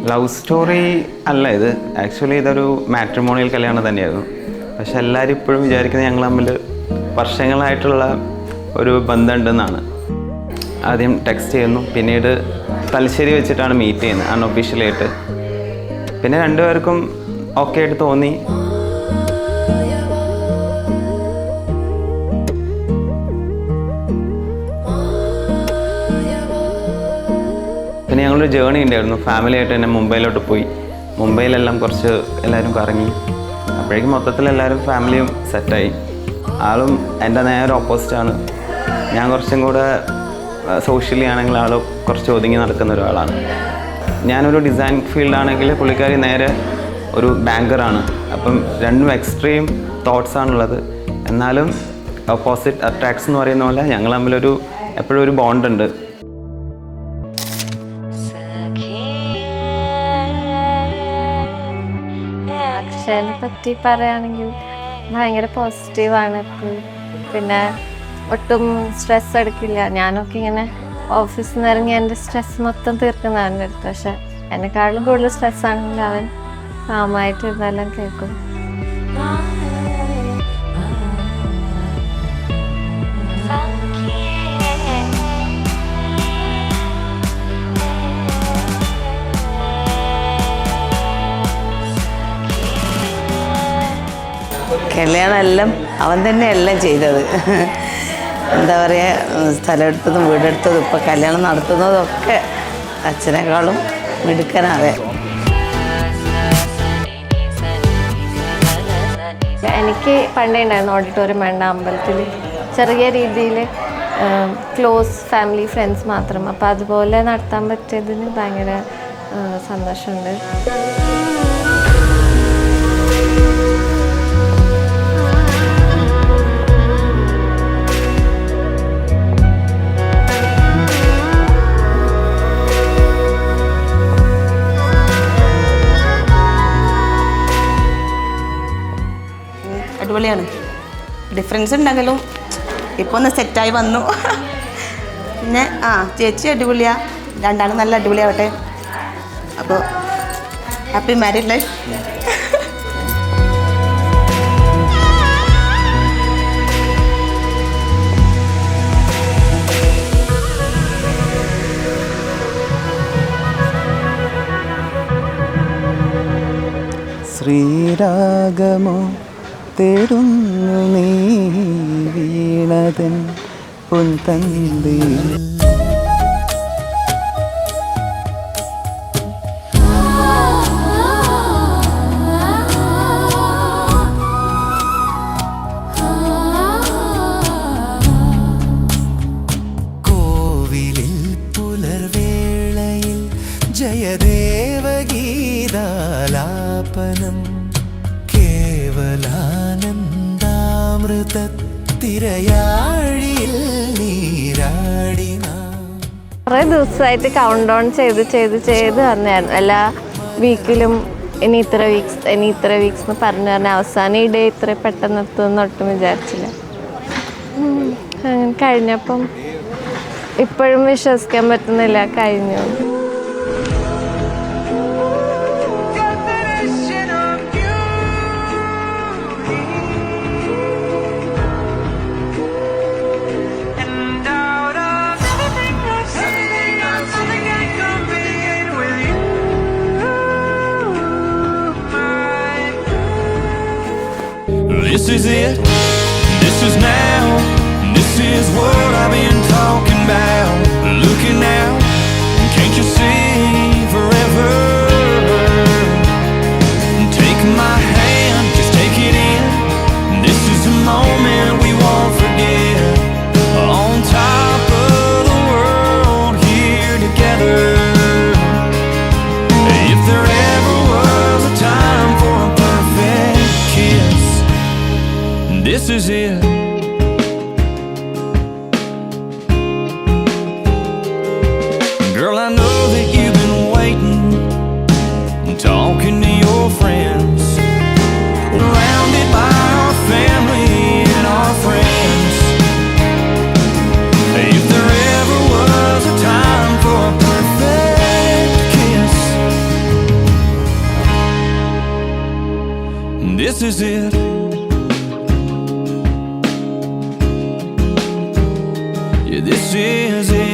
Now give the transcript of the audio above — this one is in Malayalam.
ലവ് സ്റ്റോറി അല്ല ഇത്. ആക്ച്വലി ഇതൊരു മാട്രിമോണിയൽ കല്യാണം തന്നെയായിരുന്നു. പക്ഷെ എല്ലാവരും ഇപ്പോഴും വിചാരിക്കുന്നത് ഞങ്ങൾ തമ്മിൽ വർഷങ്ങളായിട്ടുള്ള ഒരു ബന്ധമുണ്ടെന്നാണ്. ആദ്യം ടെക്സ്റ്റ് ചെയ്യുന്നു, പിന്നീട് തലശ്ശേരി വെച്ചിട്ടാണ് മീറ്റ് ചെയ്യുന്നത് അൺഒഫീഷ്യലായിട്ട്. പിന്നെ രണ്ടുപേർക്കും ഓക്കെ ആയിട്ട് തോന്നി. പിന്നെ ഞങ്ങളൊരു ജേണി ഉണ്ടായിരുന്നു. ഫാമിലിയായിട്ട് തന്നെ മുംബൈയിലോട്ട് പോയി. മുംബൈയിലെല്ലാം കുറച്ച് എല്ലാവരും കറങ്ങി. അപ്പോഴേക്കും മൊത്തത്തിൽ എല്ലാവരും ഫാമിലിയും സെറ്റായി. ആളും എൻ്റെ നേരെ ഓപ്പോസിറ്റാണ്. ഞാൻ കുറച്ചും കൂടെ സോഷ്യലി ആണെങ്കിൽ ആൾ കുറച്ച് ഒതുങ്ങി നടക്കുന്ന ഒരാളാണ്. ഞാനൊരു ഡിസൈൻ ഫീൽഡാണെങ്കിൽ പുള്ളിക്കാരി നേരെ ഒരു ബാങ്കറാണ്. അപ്പം രണ്ടും എക്സ്ട്രീം തോട്ട്സാണുള്ളത്. എന്നാലും ഓപ്പോസിറ്റ് അട്രാക്ട്സ് എന്ന് പറയുന്ന പോലെ ഞങ്ങൾ തമ്മിലൊരു എപ്പോഴും ഒരു ബോണ്ടുണ്ട്. അക്ഷയനെ പറ്റി പറയുകയാണെങ്കിൽ ഭയങ്കര പോസിറ്റീവാണ് എപ്പോഴും. പിന്നെ ഒട്ടും സ്ട്രെസ് എടുക്കില്ല. ഞാനൊക്കെ ഇങ്ങനെ ഓഫീസിൽ നിന്ന് ഇറങ്ങി എൻ്റെ സ്ട്രെസ് മൊത്തം തീർക്കുന്ന അവൻ്റെ അടുത്ത്. പക്ഷെ എന്നെക്കാളും കൂടുതൽ സ്ട്രെസ് ആണെങ്കിൽ അവൻ കാമായിട്ട് ഇരുന്നെല്ലാം കേൾക്കും. കല്യാണം എല്ലാം അവൻ തന്നെ എല്ലാം ചെയ്തത്. എന്താ പറയുക, സ്ഥലമെടുത്തതും വീടെടുത്തതും ഇപ്പം കല്യാണം നടത്തുന്നതൊക്കെ അച്ഛനേക്കാളും മിടുക്കനാവേ. എനിക്ക് പണ്ടേ ഉണ്ടായിരുന്നു ഓഡിറ്റോറിയം വേണ്ട അമ്പലത്തിൽ ചെറിയ രീതിയിൽ ക്ലോസ് ഫാമിലി ഫ്രണ്ട്സ് മാത്രം. അപ്പോൾ അതുപോലെ നടത്താൻ പറ്റിയതിന് ഭയങ്കര സന്തോഷമുണ്ട്. അടിപൊളിയാണ്. ഡിഫറൻസ് ഉണ്ടെങ്കിലും ഇപ്പോൾ ഒന്ന് സെറ്റായി വന്നു. പിന്നെ ചേച്ചി അടിപൊളിയാണ്. രണ്ടാളും നല്ല അടിപൊളിയാവട്ടെ. അപ്പോൾ ഹാപ്പി മാരീഡ് ലൈഫ്. ശ്രീരാഗമോ തേടുന്നു നീ വീണതൻ പൊൻതന്തി. കോവിലിൽ പുലർവേളയിൽ ജയദേവഗീതാലാപനം കേവലാനന്ദാമൃതത്തിരയാഴിയിൽ നീരാടിന. കുറേ ദിവസമായിട്ട് കൗണ്ട് ഡൗൺ ചെയ്ത് വന്നായിരുന്നു. എല്ലാ വീക്കിലും ഇനി ഇത്ര വീക്സ് എന്ന് പറഞ്ഞു പറഞ്ഞ അവസാനം ഈ ഡേ ഇത്ര പെട്ടെന്ന് എത്തുമെന്ന് ഒട്ടും വിചാരിച്ചില്ല. അങ്ങനെ കഴിഞ്ഞപ്പം ഇപ്പോഴും വിശ്വസിക്കാൻ പറ്റുന്നില്ല കഴിഞ്ഞു. This is it, this is now, this is what I've been talking about. Looking out, can't you see forever? Take my hand, just take it in. This is a moment we won't forget. On top of the world, here together. If there ever was a time for a perfect kiss, this is it. Girl, I know that you've been waiting, talking to your friends, surrounded by our family and our friends. If there ever was a time for a perfect kiss, This is it. Yeah, this is it.